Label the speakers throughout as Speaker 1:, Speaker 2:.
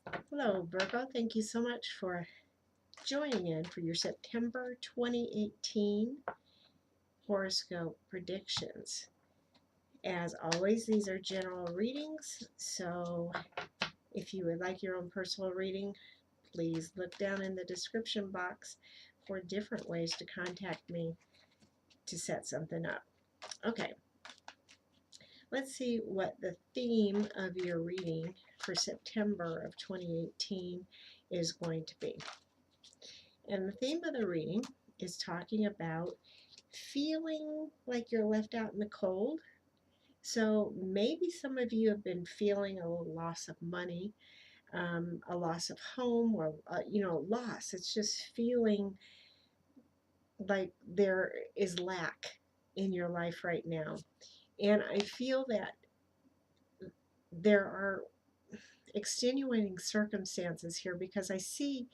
Speaker 1: Hello, Virgo. Thank you so much for joining in for your September 2018 horoscope predictions. As always, these are general readings, so if you would like your own personal reading, please look down in the description box for different ways to contact me to set something up. Okay, let's see what the theme of your reading for September of 2018 is going to be. And the theme of the reading is talking about feeling like you're left out in the cold. So maybe some of you have been feeling a little loss of money, a loss of home, or loss. It's just feeling like there is lack in your life right now. And I feel that there are extenuating circumstances here because I see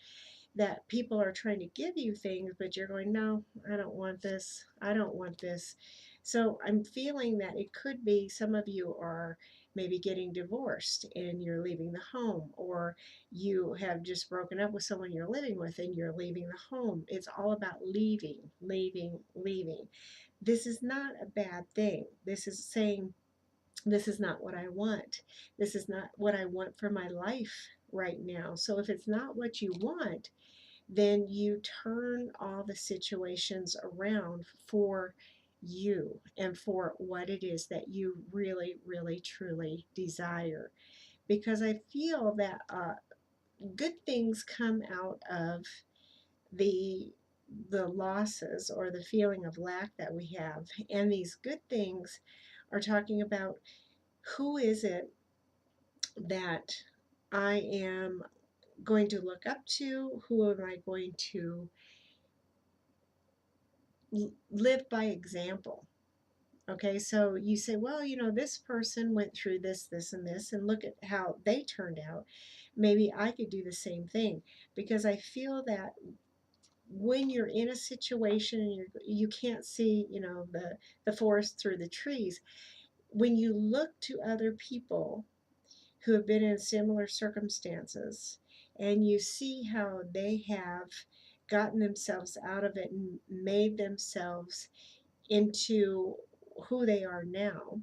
Speaker 1: that people are trying to give you things, but you're going, no, I don't want this. I don't want this. So I'm feeling that it could be some of you are maybe getting divorced and you're leaving the home, or you have just broken up with someone you're living with and you're leaving the home. It's all about leaving, leaving, leaving. This is not a bad thing. This is saying, this is not what I want. This is not what I want for my life right now. So if it's not what you want, then you turn all the situations around for you and for what it is that you really, really, truly desire. Because I feel that good things come out of the the losses or the feeling of lack that we have, and these good things are talking about who is it that I am going to look up to, who am I going to live by example. Okay, so you say, well, this person went through this, this, and this, and look at how they turned out. Maybe I could do the same thing, because I feel that when you're in a situation and you can't see, the forest through the trees, when you look to other people who have been in similar circumstances and you see how they have gotten themselves out of it and made themselves into who they are now,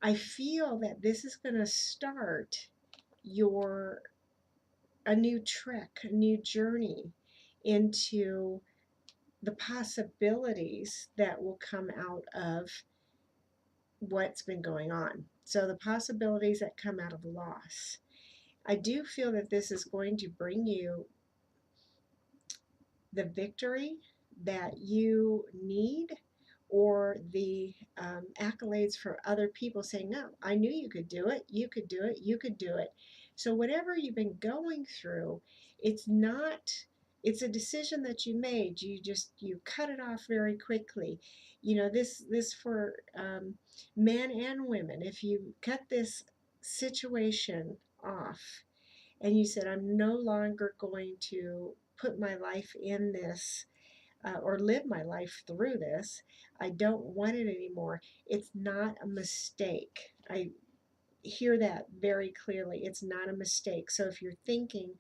Speaker 1: I feel that this is going to start your a new trek, a new journey into the possibilities that will come out of what's been going on. So the possibilities that come out of loss. I do feel that this is going to bring you the victory that you need, or the accolades for other people saying, no, I knew you could do it, you could do it, you could do it. So whatever you've been going through, it's not, it's a decision that you made. You cut it off very quickly. This for men and women. If you cut this situation off and you said, I'm no longer going to put my life in this, or live my life through this. I don't want it anymore. It's not a mistake. I hear that very clearly. It's not a mistake. So if you're thinking,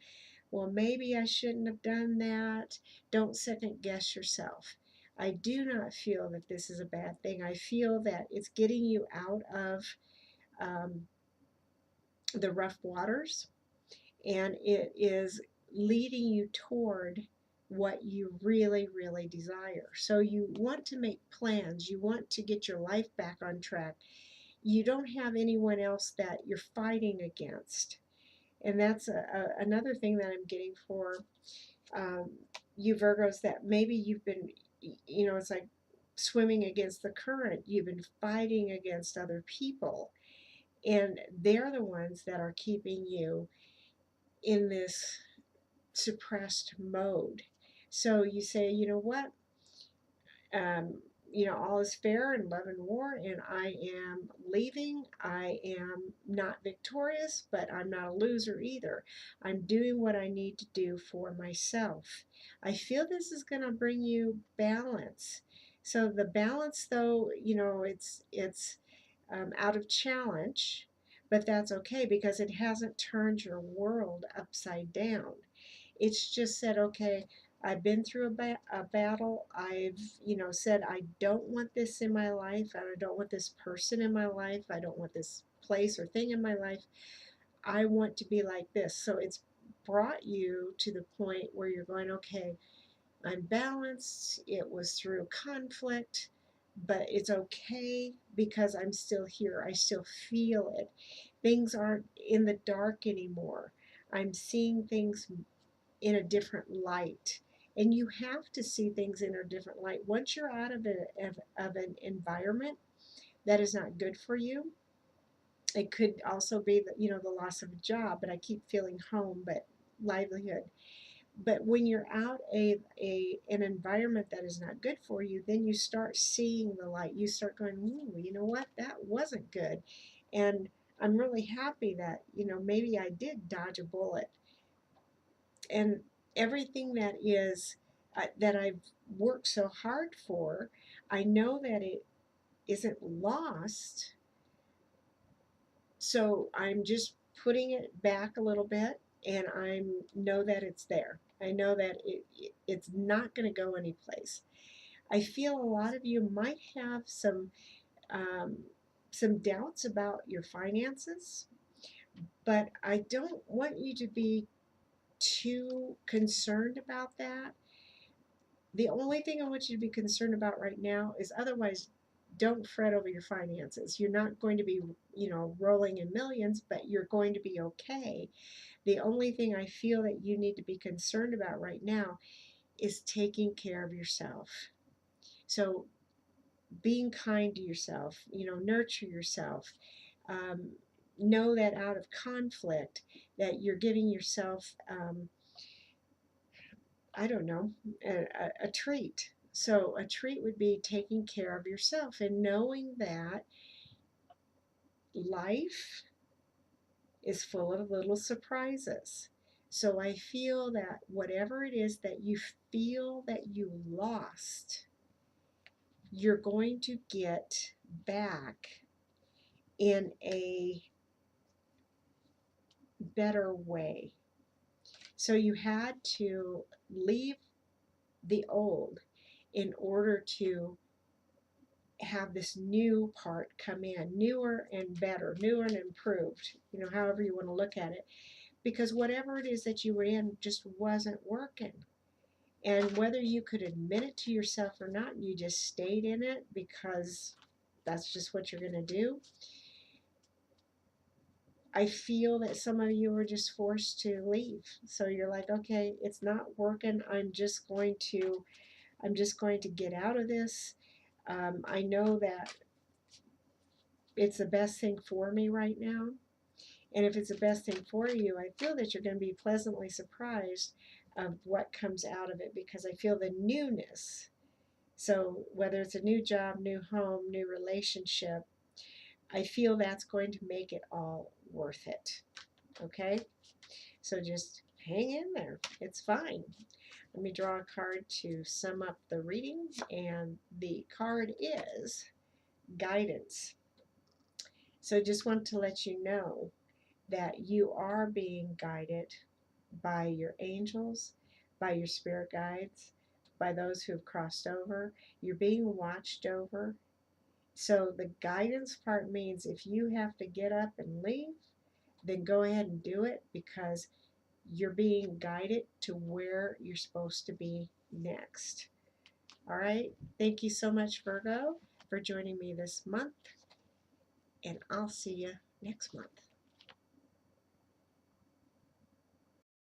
Speaker 1: well, maybe I shouldn't have done that, don't second guess yourself. I do not feel that this is a bad thing. I feel that it's getting you out of um, the rough waters, and it is leading you toward what you really, really desire. So you want to make plans, you want to get your life back on track. You don't have anyone else that you're fighting against. And that's another thing that I'm getting for um, you Virgos, that maybe you've been, it's like swimming against the current. You've been fighting against other people, and they're the ones that are keeping you in this suppressed mode. So you say, you know what? Um, all is fair in love and war, and I am leaving. I am not victorious, but I'm not a loser either. I'm doing what I need to do for myself. I feel this is going to bring you balance. So the balance, though, it's out of challenge, But that's okay because it hasn't turned your world upside down. It's just said, okay, I've been through a battle. I've, said, I don't want this in my life. I don't want this person in my life. I don't want this place or thing in my life. I want to be like this. So it's brought you to the point where you're going, okay, I'm balanced. It was through conflict, but it's okay because I'm still here. I still feel it. Things aren't in the dark anymore. I'm seeing things in a different light. And you have to see things in a different light. Once you're out of an environment that is not good for you, it could also be the loss of a job, but I keep feeling home, but livelihood. But when you're out an environment that is not good for you, then you start seeing the light. You start going, ooh, you know what? That wasn't good. And I'm really happy that, maybe I did dodge a bullet. And everything that I've worked so hard for, I know that it isn't lost. So I'm just putting it back a little bit, and I know that it's there. I know that it's not going to go anyplace. I feel a lot of you might have um, some doubts about your finances, but I don't want you to be too concerned about that. The only thing I want you to be concerned about right now is, otherwise, don't fret over your finances. You're not going to be, rolling in millions, but you're going to be okay. The only thing I feel that you need to be concerned about right now is taking care of yourself. So being kind to yourself, nurture yourself. Um, know that out of conflict, that you're giving yourself, I don't know, a treat. So a treat would be taking care of yourself and knowing that life is full of little surprises. So I feel that whatever it is that you feel that you lost, you're going to get back in a better way. So you had to leave the old in order to have this new part come in, newer and better, newer and improved, however you want to look at it. Because whatever it is that you were in just wasn't working. And whether you could admit it to yourself or not, you just stayed in it because that's just what you're going to do. I feel that some of you were just forced to leave. So you're like, okay, it's not working. I'm just going to get out of this. I know that it's the best thing for me right now. And if it's the best thing for you, I feel that you're going to be pleasantly surprised of what comes out of it, because I feel the newness. So whether it's a new job, new home, new relationship, I feel that's going to make it all worth it. Okay? So just hang in there. It's fine. Let me draw a card to sum up the reading, and the card is guidance. So just want to let you know that you are being guided by your angels, by your spirit guides, by those who have crossed over. You're being watched over. So the guidance part means if you have to get up and leave, then go ahead and do it, because you're being guided to where you're supposed to be next. All right. Thank you so much, Virgo, for joining me this month, and I'll see you next month.